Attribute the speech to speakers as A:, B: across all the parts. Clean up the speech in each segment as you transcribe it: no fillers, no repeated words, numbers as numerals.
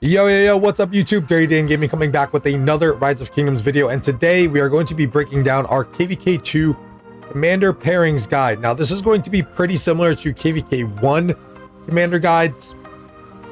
A: Yo, what's up YouTube? Dragothien Gaming coming back with another Rise of Kingdoms video, and today we are going to be breaking down our KvK 2 Commander Pairings Guide. Now this is going to be pretty similar to KvK 1 Commander Guides,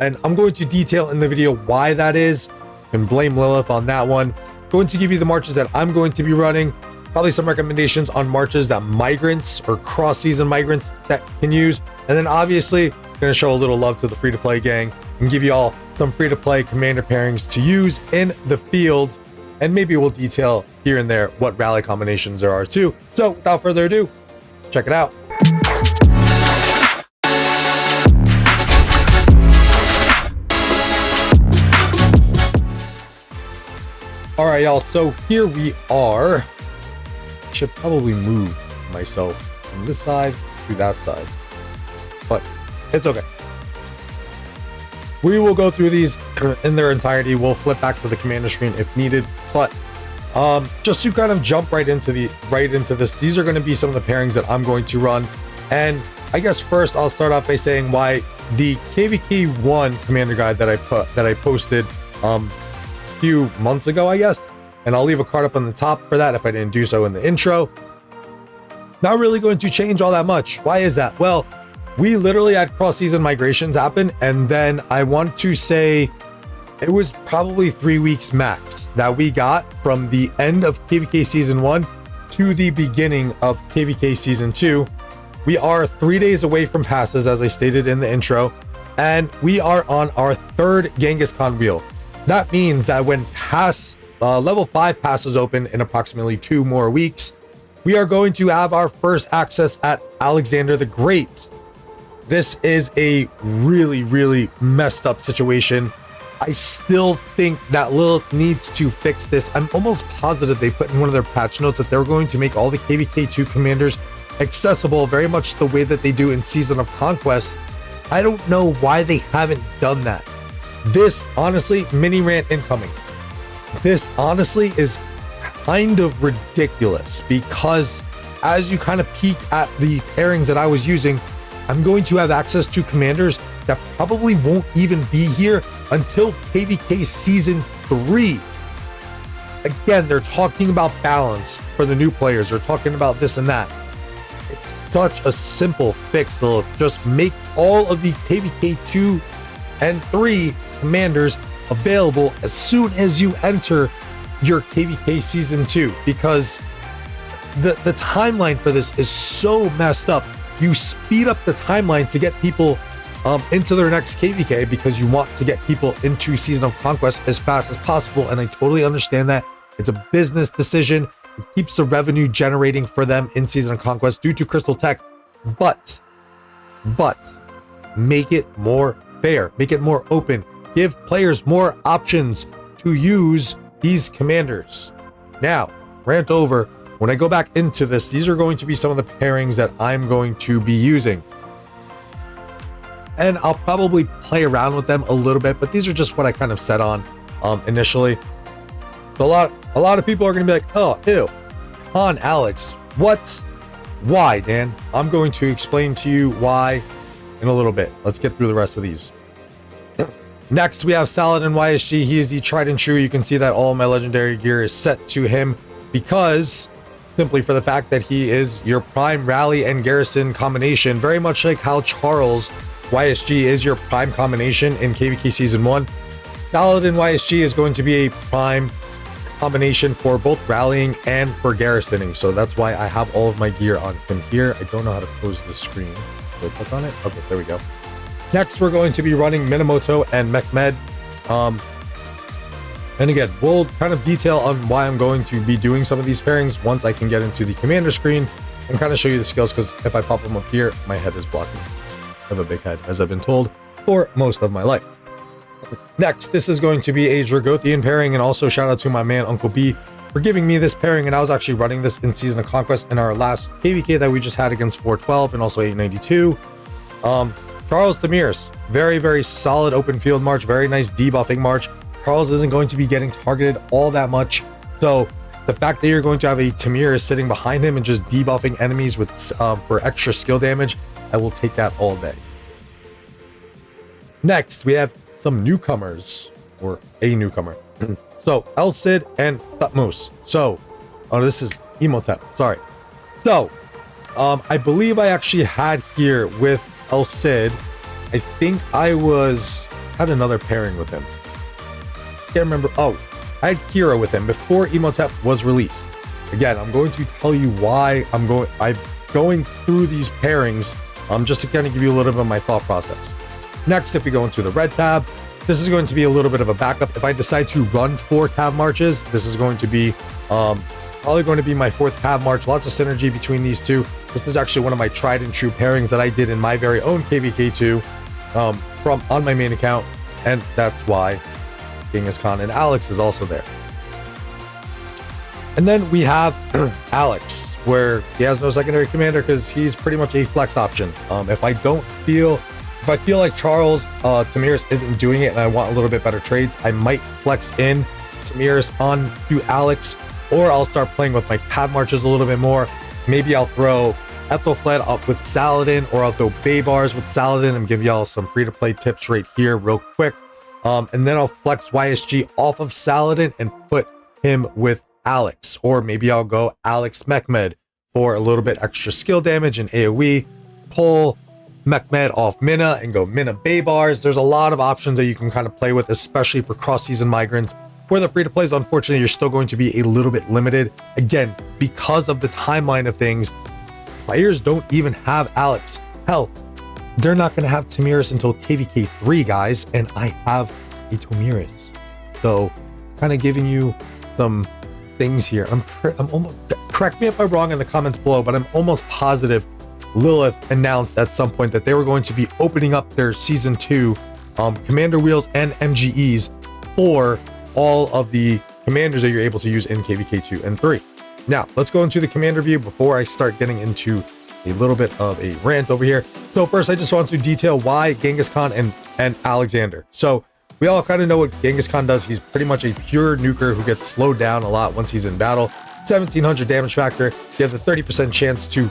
A: and I'm going to detail in the video why that is, and blame Lilith on that one. Going to give you the marches that I'm going to be running, probably some recommendations on marches that migrants or cross-season migrants that can use, and then obviously going to show a little love to the free-to-play gang and give you all some free-to-play commander pairings to use in the field, and maybe we'll detail here and there what rally combinations there are too. So without further ado, check it out. All right, y'all, so here we are. I should probably move myself from this side to that side, but it's okay. We will go through these in their entirety. We'll flip back to the commander screen if needed, but just to kind of jump right into this, these are going to be some of the pairings that I'm going to run. And I guess first I'll start off by saying why the KvK 1 commander guide that I posted a few months ago, I guess, and I'll leave a card up on the top for that if I didn't do so in the intro. Not really going to change all that much. Why is that? Well, we literally had cross-season migrations happen, and then I want to say it was probably 3 weeks max that we got from the end of KvK Season 1 to the beginning of KvK Season 2. We are 3 days away from passes, as I stated in the intro, and we are on our third Genghis Khan wheel. That means that when level 5 passes open in approximately 2 more weeks, we are going to have our first access at Alexander the Great. This is a really messed up situation. I still think that Lilith needs to fix this. I'm almost positive they put in one of their patch notes that they're going to make all the KvK 2 commanders accessible very much the way that they do in Season of Conquest. I don't know why they haven't done that. This, honestly, mini rant incoming. This honestly is kind of ridiculous because as you kind of peeked at the pairings that I was using, I'm going to have access to commanders that probably won't even be here until KvK Season 3. Again, they're talking about balance for the new players. They're talking about this and that. It's such a simple fix. They'll just make all of the KvK 2 and 3 commanders available as soon as you enter your KvK Season 2, because the timeline for this is so messed up. You speed up the timeline to get people into their next KvK because you want to get people into Season of Conquest as fast as possible, and I totally understand that. It's a business decision. It keeps the revenue generating for them in Season of Conquest due to Crystal Tech, but make it more fair, make it more open, give players more options to use these commanders. Now, rant over. When I go back into this, these are going to be some of the pairings that I'm going to be using. And I'll probably play around with them a little bit, but these are just what I kind of set on initially. So a lot of people are going to be like, oh, ew, Khan Alex, what? Why, Dan? I'm going to explain to you why in a little bit. Let's get through the rest of these. Next, we have Saladin YSG. He is the tried and true. You can see that all my legendary gear is set to him because simply for the fact that he is your prime rally and garrison combination, very much like how Charles YSG is your prime combination in KvK Season 1. Saladin YSG is going to be a prime combination for both rallying and for garrisoning. So that's why I have all of my gear on him here. I don't know how to close the screen. Do I click on it? Okay, there we go. Next, we're going to be running Minamoto and Mehmed. And again, we'll kind of detail on why I'm going to be doing some of these pairings once I can get into the commander screen and kind of show you the skills, because if I pop them up here, my head is blocking. I have a big head, as I've been told for most of my life. Next, this is going to be a Dragothien pairing, and also shout out to my man Uncle B for giving me this pairing, and I was actually running this in Season of Conquest in our last KvK that we just had against 412 and also 892. Charles Tamiris, very solid open field march, very nice debuffing march. Charles isn't going to be getting targeted all that much, so the fact that you're going to have a Tamiris sitting behind him and just debuffing enemies with for extra skill damage, I will take that all day. Next, we have some newcomers. or a newcomer. So El Cid and Thutmose. So, oh, this is Emotep. Sorry. So, I believe I actually had here with El Cid. I think I had another pairing with him. Can't remember. Oh, I had Kira with him before Emotep was released. Again, I'm going to tell you why I'm going through these pairings, just to kind of give you a little bit of my thought process. Next, if we go into the red tab, this is going to be a little bit of a backup. If I decide to run 4 cav marches, this is going to be probably going to be my 4th cav march. Lots of synergy between these two. This is actually one of my tried and true pairings that I did in my very own KvK2 from on my main account, and that's why Genghis Khan and Alex is also there. And then we have Alex, where he has no secondary commander because he's pretty much a flex option. If I feel like Charles Tamiris isn't doing it and I want a little bit better trades, I might flex in Tamiris on to Alex, or I'll start playing with my cav marches a little bit more. Maybe I'll throw Ethelfled up with Saladin, or I'll throw Baybars with Saladin and give y'all some free-to-play tips right here real quick. And then I'll flex YSG off of Saladin and put him with Alex, or maybe I'll go Alex Mehmed for a little bit extra skill damage and AoE, pull Mehmed off Mina and go Mina Baybars. There's a lot of options that you can kind of play with, especially for cross-season migrants. For the free-to-plays, unfortunately, you're still going to be a little bit limited. Again, because of the timeline of things, players don't even have Alex. Hell, they're not going to have Tamiris until KvK 3, guys, and I have a Tamiris. So, kind of giving you some things here. I'm almost, correct me if I'm wrong in the comments below, but I'm almost positive Lilith announced at some point that they were going to be opening up their season 2 commander wheels and MGEs for all of the commanders that you're able to use in KvK 2 and 3. Now, let's go into the commander view before I start getting into a little bit of a rant over here. So first, I just want to detail why Genghis Khan and Alexander. So we all kind of know what Genghis Khan does. He's pretty much a pure nuker who gets slowed down a lot once he's in battle. 1700 damage factor. You have the 30% chance to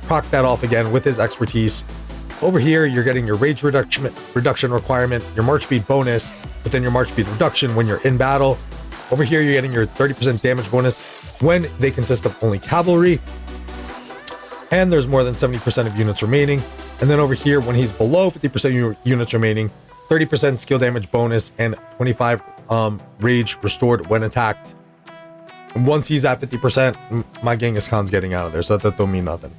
A: proc that off again with his expertise. Over here, you're getting your rage reduction requirement, your march speed bonus, but then your march speed reduction when you're in battle. Over here, you're getting your 30% damage bonus when they consist of only cavalry, and there's more than 70% of units remaining. And then over here, when he's below 50% units remaining, 30% skill damage bonus and 25 rage restored when attacked. And once he's at 50%, my Genghis Khan's getting out of there, so that don't mean nothing.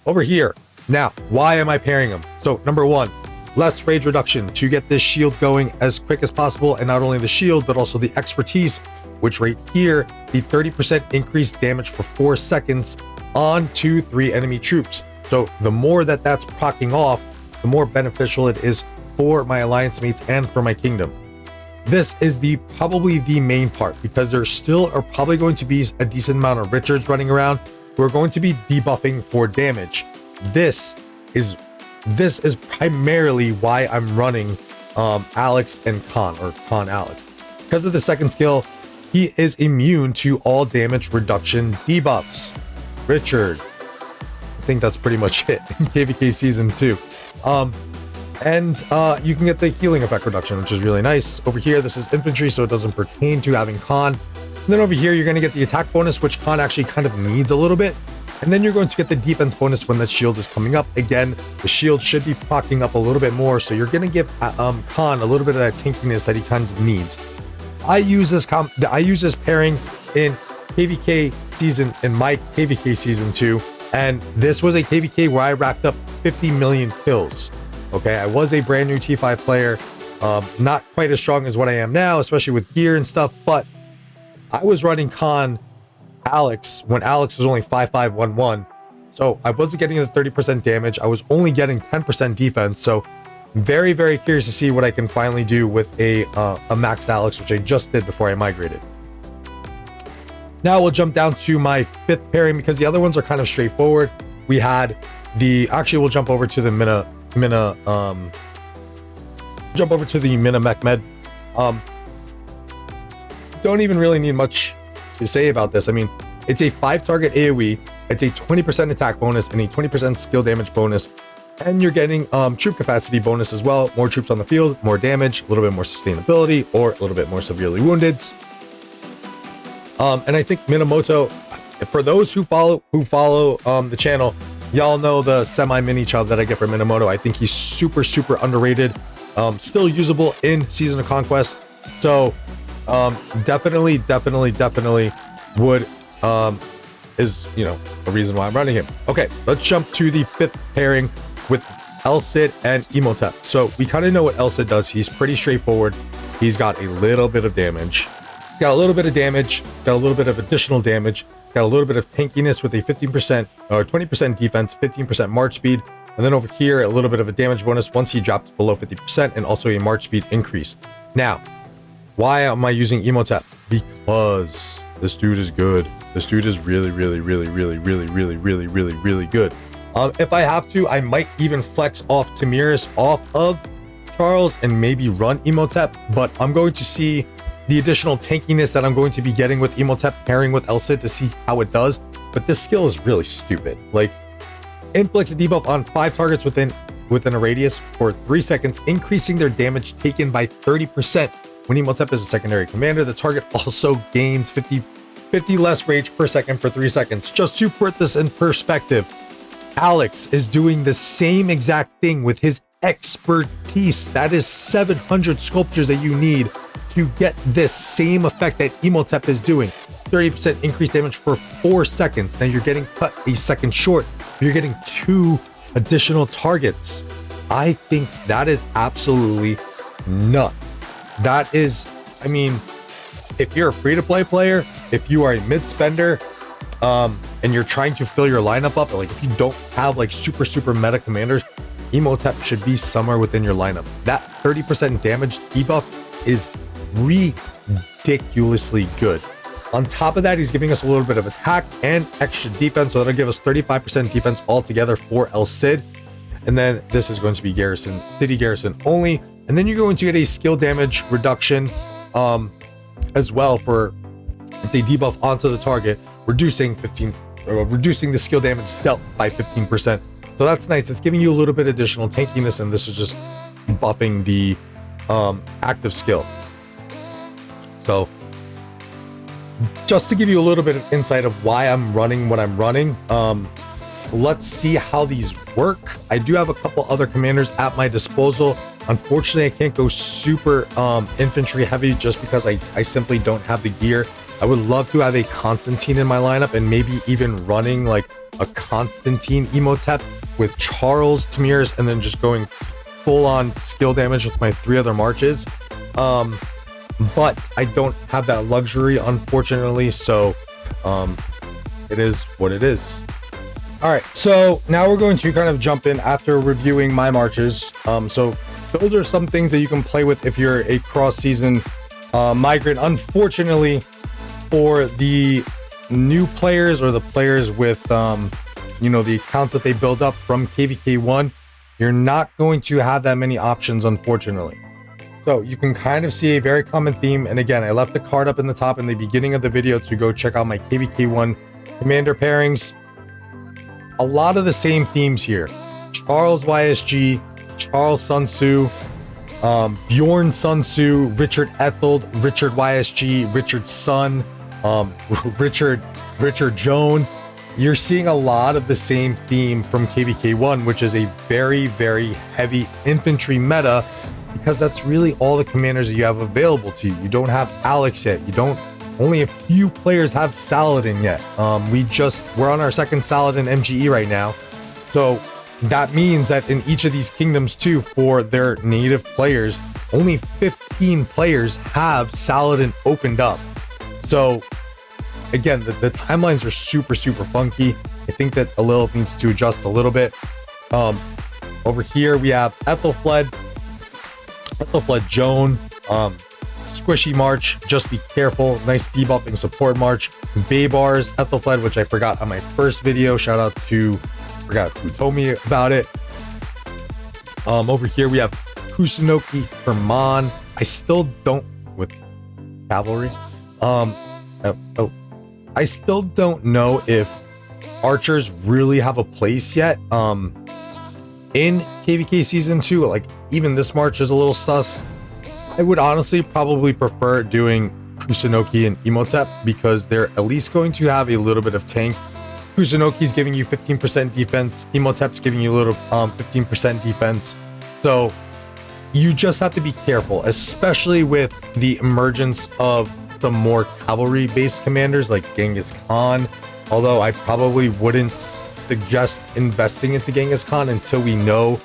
A: Over here, now, why am I pairing him? So number 1, less rage reduction to get this shield going as quick as possible, and not only the shield, but also the expertise, which right here, the 30% increased damage for 4 seconds on 2-3 enemy troops. So the more that's proccing off, the more beneficial it is for my alliance mates and for my kingdom. This is probably the main part, because there still are probably going to be a decent amount of Richards running around who are going to be debuffing for damage. This is primarily why I'm running Alex and Khan, or Khan Alex. Because of the second skill, he is immune to all damage reduction debuffs. Richard, I think that's pretty much it in KvK Season 2. And you can get the healing effect reduction, which is really nice. Over here, this is infantry, so it doesn't pertain to having Khan. And then over here, you're going to get the attack bonus, which Khan actually kind of needs a little bit. And then you're going to get the defense bonus when that shield is coming up. Again, the shield should be proccing up a little bit more, so you're going to give Khan a little bit of that tankiness that he kind of needs. I use this pairing in KvK season, in my KvK season 2, and this was a KvK where I racked up 50 million kills. Okay, I was a brand new T5 player, not quite as strong as what I am now, especially with gear and stuff, but I was running Khan Alex when Alex was only 5511, so I wasn't getting the 30% damage. I was only getting 10% defense, so very, very curious to see what I can finally do with a maxed Alex, which I just did before I migrated. Now we'll jump down to my 5th pairing, because the other ones are kind of straightforward. We had actually we'll jump over to the Mina Mehmed. Don't even really need much to say about this. I mean, it's a 5 target AoE, it's a 20% attack bonus and a 20% skill damage bonus And you're getting troop capacity bonus as well. More troops on the field, more damage, a little bit more sustainability, or a little bit more severely wounded. And I think Minamoto, for those who follow the channel, y'all know the semi mini chub that I get from Minamoto. I think he's super underrated, still usable in Season of Conquest. So definitely would is, you know, a reason why I'm running him. Okay, let's jump to the 5th pairing with El Cid and Imhotep. So we kind of know what El Cid does. He's pretty straightforward. He's got a little bit of damage. He's got a little bit of damage, got a little bit of additional damage, got a little bit of tankiness with a 15% or 20% defense, 15% march speed, and then over here a little bit of a damage bonus once he drops below 50%, and also a march speed increase. Now, why am I using Imhotep? Because this dude is good. This dude is really good. If I have to, I might even flex off Tamiris off of Charles and maybe run Imhotep, but I'm going to see the additional tankiness that I'm going to be getting with Imhotep pairing with El Cid to see how it does. But this skill is really stupid. Like, inflicts a debuff on 5 targets within a radius for 3 seconds, increasing their damage taken by 30%. When Imhotep is a secondary commander, the target also gains 50 less rage per second for 3 seconds. Just to put this in perspective, Alex is doing the same exact thing with his expertise. That is 700 sculptures that you need to get this same effect that Imhotep is doing. 30% increased damage for 4 seconds. Now you're getting cut a second short. You're getting 2 additional targets. I think that is absolutely nuts. That is, I mean, if you're a free-to-play player, if you are a mid-spender, and you're trying to fill your lineup up, like if you don't have like super meta commanders, Imhotep should be somewhere within your lineup. That 30% damage debuff is ridiculously good. On top of that, he's giving us a little bit of attack and extra defense, so that'll give us 35% defense altogether for El Cid. And then this is going to be garrison, city garrison only. And then you're going to get a skill damage reduction as well for, it's a debuff onto the target, reducing the skill damage dealt by 15%. So that's nice. It's giving you a little bit additional tankiness, and this is just buffing the active skill. So just to give you a little bit of insight of why I'm running what I'm running, let's see how these work. I do have a couple other commanders at my disposal. Unfortunately, I can't go super infantry heavy just because I simply don't have the gear. I would love to have a Constantine in my lineup and maybe even running like a Constantine Imhotep with Charles, Tamiris, and then just going full on skill damage with my 3 other marches. But I don't have that luxury, unfortunately, so it is what it is. All right, so now we're going to kind of jump in after reviewing my marches. So those are some things that you can play with if you're a cross-season migrant. Unfortunately, for the new players or the players with, you know, the accounts that they build up from KvK 1, you're not going to have that many options, unfortunately. So you can kind of see a very common theme. And again, I left the card up in the top in the beginning of the video to go check out my KvK 1 commander pairings. A lot of the same themes here. Charles YSG, Charles Sun Tzu, Bjorn Sun Tzu, Richard Ethold, Richard YSG, Richard Sun, Richard Joan. You're seeing a lot of the same theme from KvK 1, which is a very heavy infantry meta, because that's really all the commanders that you have available to you. You don't have Alex yet. Only a few players have Saladin yet. We're on our 2nd Saladin MGE right now. So that means that in each of these kingdoms too, for their native players, only 15 players have Saladin opened up. So again, the timelines are super funky. I think that Alil needs to adjust a little bit. Over here we have Ethelfled Joan, Squishy March, just be careful, nice debuffing support march. Baybars, Ethelfled, which I forgot on my first video, shout out to, forgot who told me about it. Over here we have Kusunoki Herman. I still don't, with cavalry, I still don't know if archers really have a place yet. in KvK Season 2, like even this March is a little sus. I would honestly probably prefer doing Kusunoki and Imhotep because they're at least going to have a little bit of tank. Kusunoki's giving you 15% defense, Imhotep's giving you a little 15% defense. So you just have to be careful, especially with the emergence of the more cavalry-based commanders like Genghis Khan. Although I probably wouldn't suggest investing into Genghis Khan until we know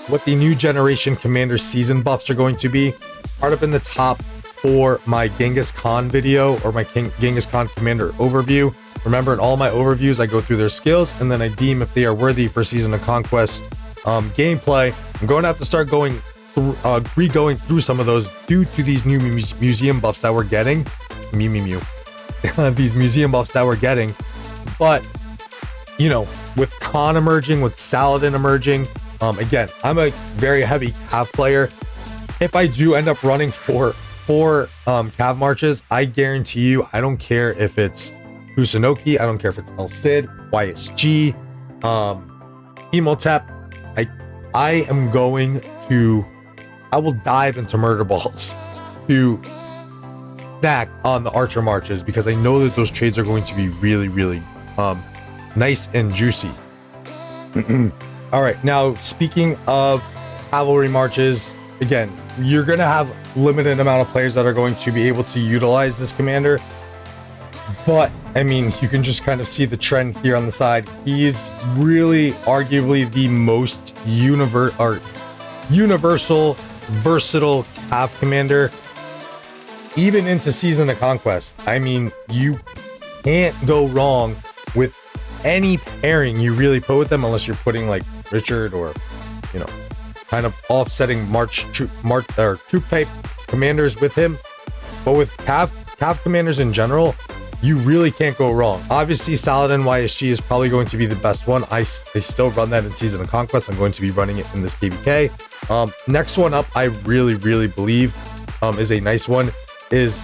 A: what the new generation commander season buffs are going to be. Part up in the top for my Genghis Khan video or my Genghis Khan commander overview. Remember, in all my overviews, I go through their skills and then I deem if they are worthy for Season of Conquest gameplay. I'm going to have to start going through, re-going through some of those due to these new museum buffs that we're getting. These museum buffs that we're getting. But, you know, with Khan emerging, with Saladin emerging, again, I'm a very heavy Cav player. If I do end up running four Cav marches, I guarantee you, I don't care if it's Kusunoki, I don't care if it's El Cid, YSG, Imhotep, I will dive into murder balls to snack on the archer marches because I know that those trades are going to be really nice and juicy. All right, now speaking of cavalry marches, again, you're gonna have limited amount of players that are going to be able to utilize this commander, but I mean, you can just kind of see the trend here on the side. He's really arguably the most universal, versatile Cav commander, even into Season of Conquest. I mean, you can't go wrong with any pairing you really put with them, unless you're putting like Richard or, you know, kind of offsetting troop type commanders with him. But with Cav commanders in general, you really can't go wrong. Obviously, Saladin YSG is probably going to be the best one. I still run that in Season of Conquest. I'm going to be running it in this KvK. Next one up, I really believe is a nice one, is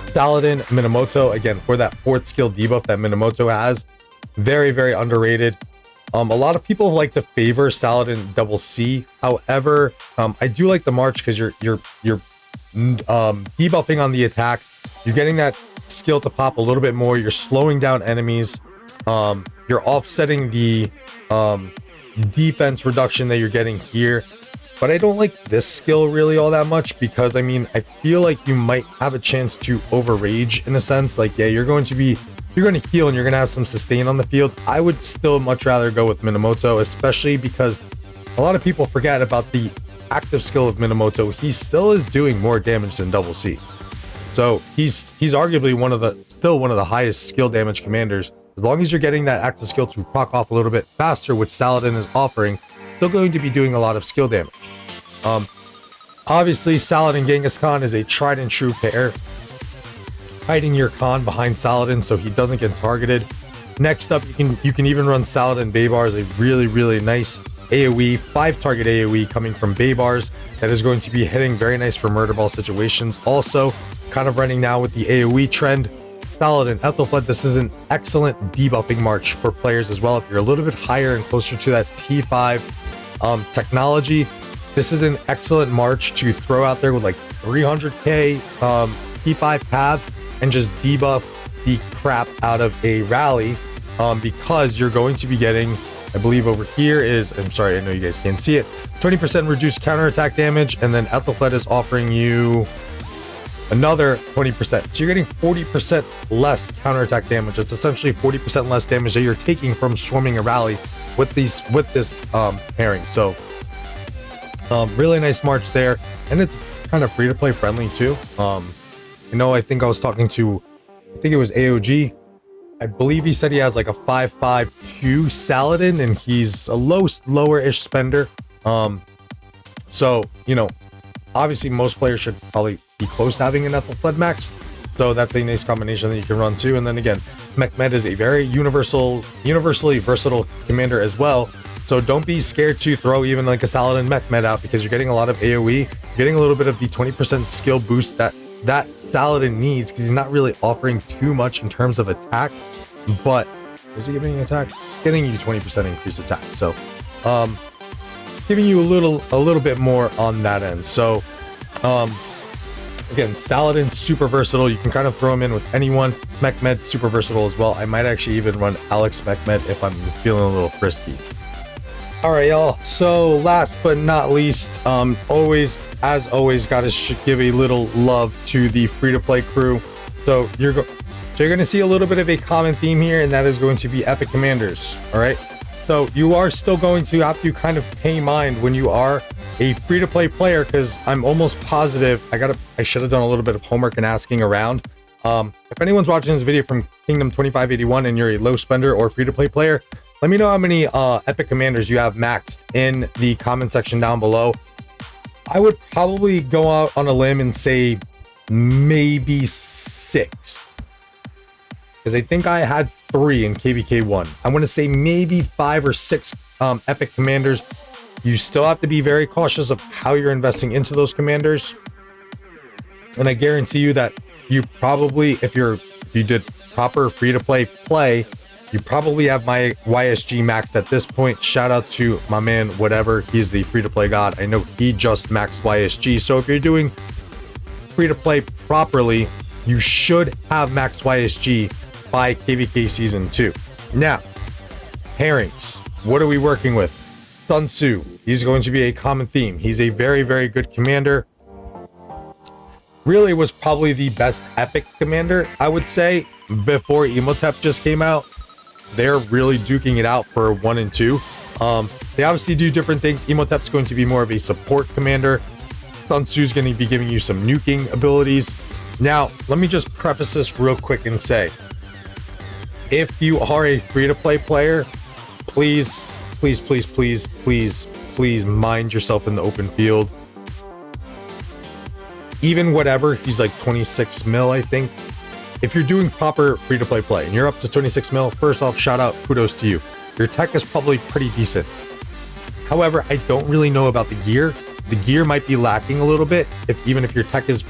A: Saladin Minamoto. Again, for that 4th skill debuff that Minamoto has. Very underrated. A lot of people like to favor Saladin double C. However, I do like the March because you're debuffing on the attack. You're getting that skill to pop a little bit more. You're slowing down enemies. You're offsetting the defense reduction that you're getting here. But I don't like this skill really all that much because, I mean, I feel like you might have a chance to overrage in a sense. Like, yeah, you're going to heal and you're going to have some sustain on the field. I would still much rather go with Minamoto, especially because a lot of people forget about the active skill of Minamoto. He still is doing more damage than double C. So he's arguably still one of the highest skill damage commanders. As long as you're getting that active skill to proc off a little bit faster, which Saladin is offering, still going to be doing a lot of skill damage. Obviously, Saladin Genghis Khan is a tried and true pair, hiding your Khan behind Saladin so he doesn't get targeted. Next up, you can even run Saladin Baybars, a really nice AoE, 5-target AoE coming from Baybars that is going to be hitting very nice for murder ball situations. Also, kind of running now with the AoE trend, Saladin Ethelfled. This is an excellent debuffing march for players as well. If you're a little bit higher and closer to that T5 technology, this is an excellent march to throw out there with like 300k T5 Cav and just debuff the crap out of a rally, because you're going to be getting, I believe over here is, I'm sorry, I know you guys can't see it, 20% reduced counterattack damage, and then Ethelfled is offering you another 20%. So you're getting 40% less counterattack damage. It's essentially 40% less damage that you're taking from swarming a rally with this pairing. So really nice march there, and it's kind of free to play friendly too. You know, I think I was talking to, I think it was AOG. I believe he said he has like a 5.52 Saladin, and he's a lower-ish spender. So, you know, obviously most players should probably be close to having an Ethelfled maxed. So that's a nice combination that you can run too. And then again, Mehmed is a very universally versatile commander as well. So don't be scared to throw even like a Saladin Mehmed out, because you're getting a lot of AoE, you're getting a little bit of the 20% skill boost that Saladin needs, because he's not really offering too much in terms of attack. But Is he giving attack? Getting you 20% increased attack. So, giving you a little bit more on that end. So, again, Saladin's super versatile. You can kind of throw him in with anyone. Mechmed, super versatile as well. I might actually even run Alex Mechmed if I'm feeling a little frisky. All right, y'all. So last but not least, always got to give a little love to the free-to-play crew. So you're going to see a little bit of a common theme here, and that is going to be epic commanders. All right. So you are still going to have to kind of pay mind when you are a free-to-play player, because I'm almost positive I should have done a little bit of homework and asking around. If anyone's watching this video from Kingdom 2581 and you're a low spender or free-to-play player, let me know how many epic commanders you have maxed in the comment section down below. I would probably go out on a limb and say maybe 6, because I think I had 3 in KvK 1. I want to say maybe 5 or 6 epic commanders. You still have to be very cautious of how you're investing into those commanders. And I guarantee you that you probably, if you did proper free-to-play play, you probably have my YSG maxed at this point. Shout out to my man, whatever. He's the free-to-play god. I know he just maxed YSG. So if you're doing free-to-play properly, you should have maxed YSG by KvK Season 2. Now, pairings. What are we working with? Sun Tzu. He's going to be a common theme. He's a very, very good commander. Really was probably the best epic commander, I would say, before Emotep just came out. They're really duking it out for 1 and 2. They obviously do different things. Emotep's going to be more of a support commander. Sun Tzu's going to be giving you some nuking abilities. Now, let me just preface this real quick and say, if you are a free-to-play player, please mind yourself in the open field. Even whatever, he's like 26 mil, I think. If you're doing proper free-to-play play and you're up to 26 mil, first off, shout out, kudos to you. Your tech is probably pretty decent. However, I don't really know about the gear. The gear might be lacking a little bit, even if your tech is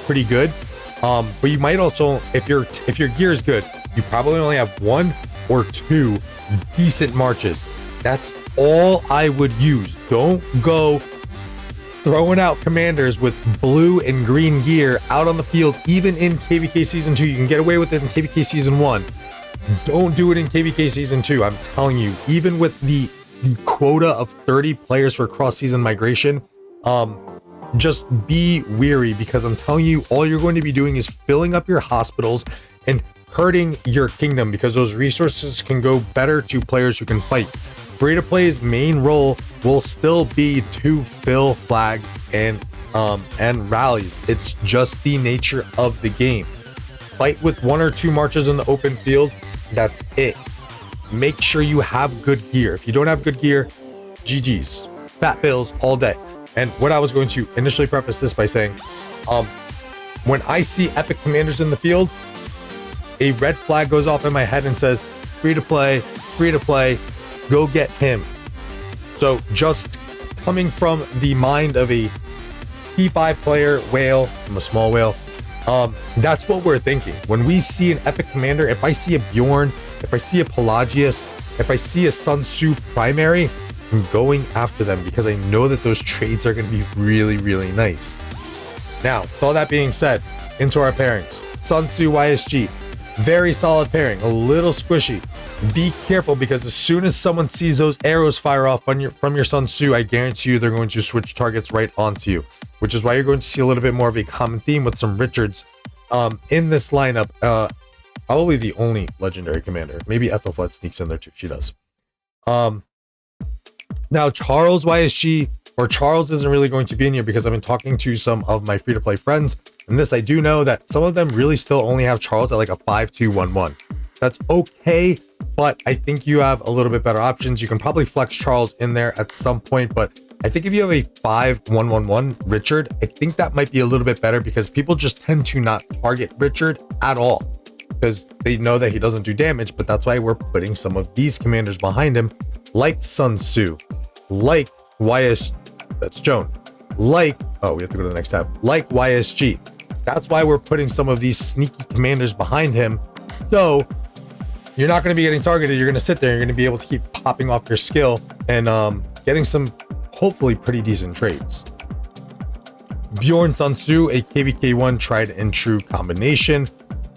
A: pretty good. But you might also, if your gear is good, you probably only have 1 or 2 decent marches. That's all I would use. Don't go throwing out commanders with blue and green gear out on the field, even in KvK Season 2. You can get away with it in KvK Season 1. Don't do it in KvK Season 2. I'm telling you, even with the quota of 30 players for cross-season migration, just be weary, because I'm telling you, all you're going to be doing is filling up your hospitals and hurting your kingdom, because those resources can go better to players who can fight. Free-to-play's main role will still be to fill flags and rallies. It's just the nature of the game. Fight with 1 or 2 marches in the open field. That's it. Make sure you have good gear. If you don't have good gear, GG's. Fat bills all day. And what I was going to initially preface this by saying, when I see epic commanders in the field, a red flag goes off in my head and says, free to play, go get him. So just coming from the mind of a T5 player whale, I'm a small whale, that's what we're thinking. When we see an epic commander, if I see a Bjorn, if I see a Pelagius, if I see a Sun Tzu primary, I'm going after them, because I know that those trades are going to be really, really nice. Now, with all that being said, into our pairings. Sun Tzu YSG, very solid pairing, a little squishy. Be careful, because as soon as someone sees those arrows fire off from your Sun Tzu, I guarantee you they're going to switch targets right onto you, which is why you're going to see a little bit more of a common theme with some Richards in this lineup. Probably the only legendary commander. Maybe Ethelflaed sneaks in there too. She does. Now, Charles YSG, or Charles isn't really going to be in here, because I've been talking to some of my free-to-play friends, and this I do know that some of them really still only have Charles at like a 5-2-1-1. That's okay, but I think you have a little bit better options. You can probably flex Charles in there at some point, but I think if you have a 5-1-1-1 Richard, I think that might be a little bit better, because people just tend to not target Richard at all, because they know that he doesn't do damage. But that's why we're putting some of these commanders behind him, like Sun Tzu, like that's Joan, like, oh, we have to go to the next tab, like YSG. That's why we're putting some of these sneaky commanders behind him. So you're not going to be getting targeted. You're going to sit there. You're going to be able to keep popping off your skill and getting some hopefully pretty decent trades. Bjorn Sun Tzu, a KvK1 tried and true combination.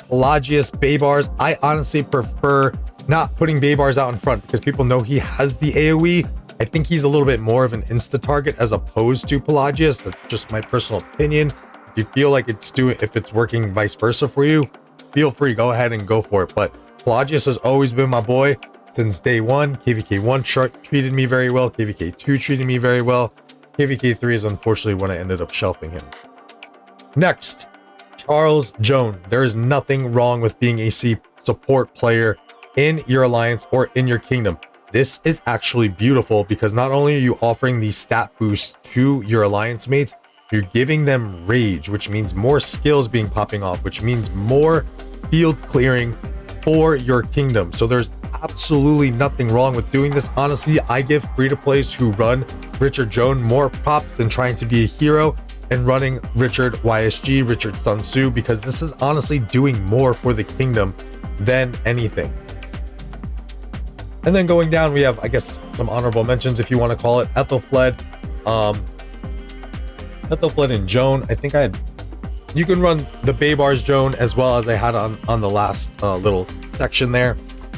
A: Pelagius Baybars. I honestly prefer not putting Baybars out in front because people know he has the AoE. I think he's a little bit more of an insta target as opposed to Pelagius. That's just my personal opinion. If you feel like if it's working vice versa for you, feel free, go ahead and go for it. But Pelagius has always been my boy since day one. KvK1 treated me very well. KvK2 treated me very well. KvK3 is unfortunately when I ended up shelving him. Next, Charles Joan. There is nothing wrong with being a support player in your alliance or in your kingdom. This is actually beautiful because not only are you offering the stat boost to your alliance mates, you're giving them rage, which means more skills being popping off, which means more field clearing for your kingdom. So there's absolutely nothing wrong with doing this. Honestly, I give free-to-plays who run Richard Joan more props than trying to be a hero and running Richard YSG, Richard Sun Tzu, because this is honestly doing more for the kingdom than anything. And then going down, we have, I guess, some honorable mentions, if you want to call it. Ethelfled and Joan. I think you can run the Baybars Joan as well as I had on the last little section there.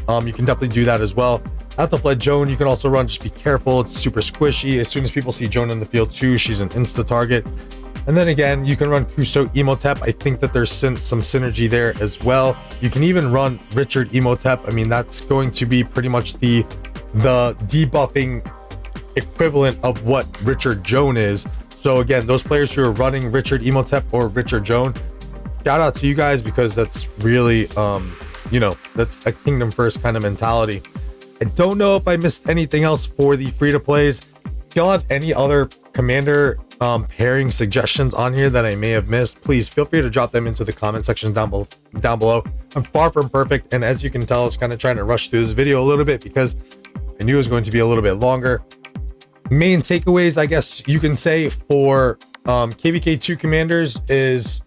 A: You can definitely do that as well. Ethelfled Joan, you can also run, just be careful. It's super squishy. As soon as people see Joan in the field too, she's an insta target. And then again, you can run Kuso Emotep. I think that there's some synergy there as well. You can even run Richard Emotep. I mean, that's going to be pretty much the debuffing equivalent of what Richard Joan is. So again, those players who are running Richard Emotep or Richard Joan, shout out to you guys because that's really, that's a kingdom first kind of mentality. I don't know if I missed anything else for the free-to-plays. If y'all have any other commander pairing suggestions on here that I may have missed, please feel free to drop them into the comment section down below. I'm far from perfect, and as you can tell, I was kind of trying to rush through this video a little bit because I knew it was going to be a little bit longer. Main takeaways, I guess you can say, for KvK2 commanders is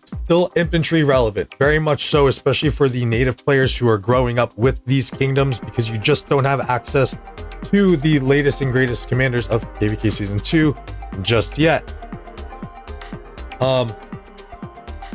A: still infantry relevant, very much so, especially for the native players who are growing up with these kingdoms, because you just don't have access to the latest and greatest commanders of KvK Season 2 just yet.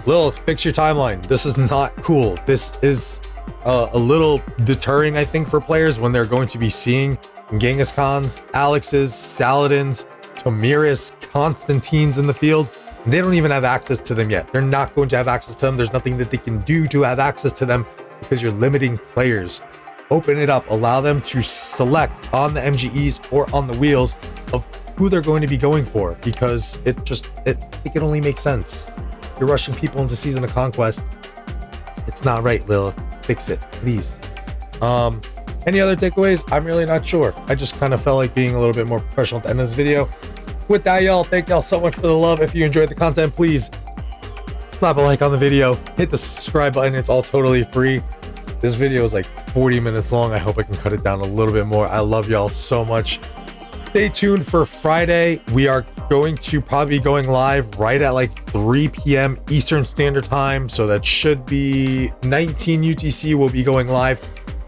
A: Lilith, fix your timeline. This is not cool. This is a little deterring, I think, for players when they're going to be seeing Genghis Khans, Alexes, Saladins, Tomiris, Constantines in the field. They don't even have access to them yet. They're not going to have access to them. There's nothing that they can do to have access to them because you're limiting players. Open it up. Allow them to select on the MGEs or on the wheels of who they're going to be going for, because it can only make sense. You're rushing people into Season of Conquest. It's not right, Lilith. Fix it, please. Any other takeaways? I'm really not sure. I just kind of felt like being a little bit more professional at the end of this video. With that, y'all, thank y'all so much for the love. If you enjoyed the content, please slap a like on the video, hit the subscribe button. It's all totally free. This video is like 40 minutes long. I hope I can cut it down a little bit more. I love y'all so much. Stay tuned for Friday. We are going to probably be going live right at like 3 p.m. Eastern Standard Time. So that should be 19 UTC. We'll be going live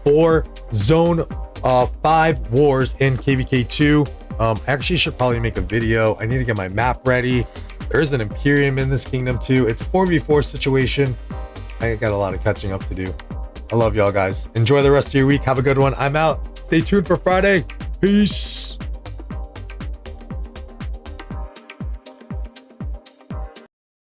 A: for Zone 5 Wars in KvK2. I actually should probably make a video. I need to get my map ready. There is an Imperium in this kingdom too. It's a 4v4 situation. I got a lot of catching up to do. I love y'all guys. Enjoy the rest of your week. Have a good one. I'm out. Stay tuned for Friday. Peace.